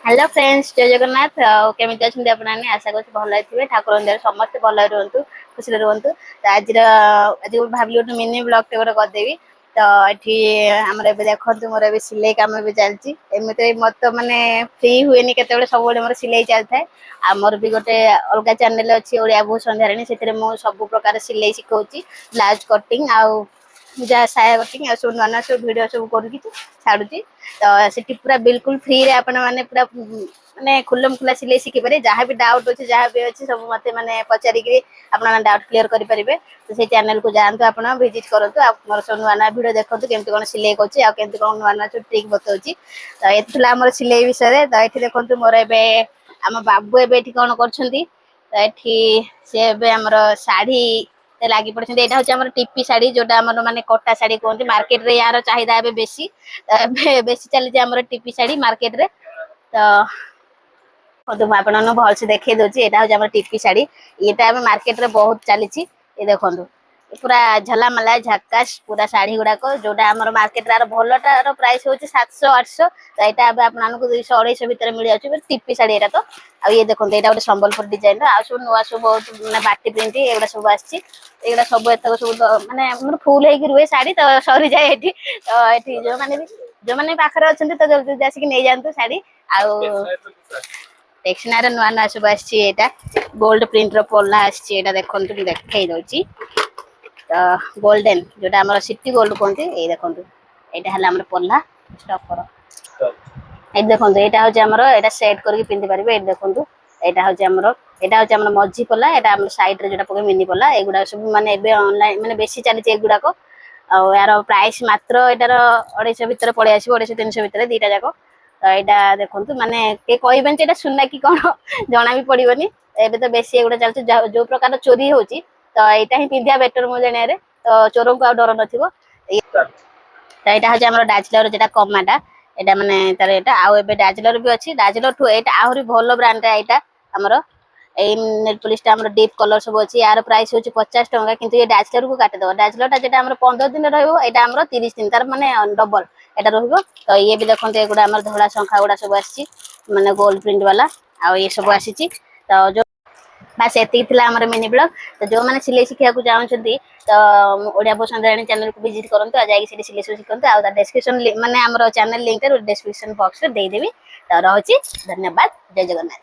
Hello friends जय जगन्नाथ केमी अच्छे अपने आशा कर भल थे ठाकुर दया समस्त भल रुहतु खुशी रुहतु तो आज भाविली गोटे मिनी ब्लॉग टे गोटे करदेवी तो ये आम देखो मोर ए सिलाई कम भी चलती एमती मत मानने फ्री हुए के सब मोर सिलाई चलता है मोर भी गोटे अलग चैनल अच्छी ओडिया बहुत संध्याराणी से सब प्रकार सिलाई शिखाऊँगी ब्लाउज कटिंग आउ जहाँ साया कटिंग आ सब नुआ सब भिड सब कर छाड़ुची तो सेठी पूरा बिल्कुल फ्री रे आपण माने पूरा माने खुल्लम खुला सिलाई शिखि पारे जहाँ भी डाउट अच्छे जहाँ भी अच्छे सब मत माने पचारिक आपण डाउट क्लियर करि परिबे तो से चैनल को जानतु आपण विजिट करंतु आ मोर सब नुआ वीडियो देखंतु केमति कोन सिलाई करछि आ केमति कोन नुआ सब ट्रिक बताउछि तो एथला हमर सिलाई विषय तो एठी देखंतु मोर एबे हम बाबू एबे एठी कोन करछंती तो एठी से एबे हमर साड़ी लगी पड़े यहाँ हूँ टीपी शाढ़ी जोटा माने कटा शाढ़ी कहते मार्केट रे यार चाहिदा ए बेसी बेसी चली आम टीपी शाढ़ी मार्केट रे तो मुझे भल से देखई दूसरी यहाँ हूँ टीपी शाढ़ी ये मार्केट रे बहुत चली ये देखो पूरा झलामला झकास पूरा शाढ़ी गुड़ाक जोटा आम मार्केट रे भलटार प्राइस हूँ 700-800 तो यहाँ आपको 200-250 भितर मिल जाए टीपी शाढ़ी यहाँ तो आ ये देखो यहाँ गोटे संबलपुर डिजाइन आ सब नुआ सब बहुत मैंने बाटी प्रिंट एगुड़ा सब आगुड़ा सब एतक सब मानने फुल हो रुए शाढ़ी तो सरी जाए ये तो ये जो मैंने भी जो मैंने पाखे अच्छा तो जल्दी जल्दी आसिक नहीं जातु शाढ़ी आउ टेक्सनार नुआ नुआ सब आटा गोल्ड प्रिंट पल्ला आटा देखो देखई दूसरी तो गोल्डन जोटा आम सिटी गोल्ड कहते ये देखो यहाँ है पल्ला स्टॉप कर ये देखो यहाँ हूँ यहाँ सेट करके पिंधि पारे ये देखो यहाँ हूँ मझी पल्ला यहाँ साइड रे जो पके मिनी पल्ला एगुड़ा सब माने ऑनलाइन माने बेसी चली गुड़ाक यार प्राइस मात्र यार 250 भितर पड़े आस 250-300 भितर दीटा जाक तो यहाँ देखो माने के कहबे सुना कि कौन जना भी पड़ोनी एबे तो बेसी एगुड़ा चलती जो प्रकार चोरी होची तो यहाँ ही पिंधा बेटर मो जाने तो चोर को आ डर न तो यहाँ हूँ डाजलर जो कमाटा यहाँ मानने तार यहाँ आउ डाजलर भी अच्छी डाजलर ठू यहाँ आहरी भल ब्रांड यहाँ आमर नेल पॉलिश डीप कलर सब अच्छी यार प्राइस हूँ 50 टंका किंतु ये डाजलर को काटिदेव डाजलर जो 15 दिन रहा 30 दिन तार माने डबल यहाँ रो तो ये भी देखते एगुड़ा धड़ा शंखा गुड़ा सब आसी माने गोल्ड प्रिंट वाला आ ये सब आसी तो जो बास एति मिनी ब्लॉग तो जो मैंने सिलाई शिखा चाहते तो ओडिया बहुत संध्याराणी चैनल को विजिट करूँ जाकि सिलाई शिखते आ डिस्क्रिप्शन माने आम चैनल लिंक डिस्क्रिप्शन बॉक्स में देदेवी तो रही धन्यवाद जय जगन्नाथ।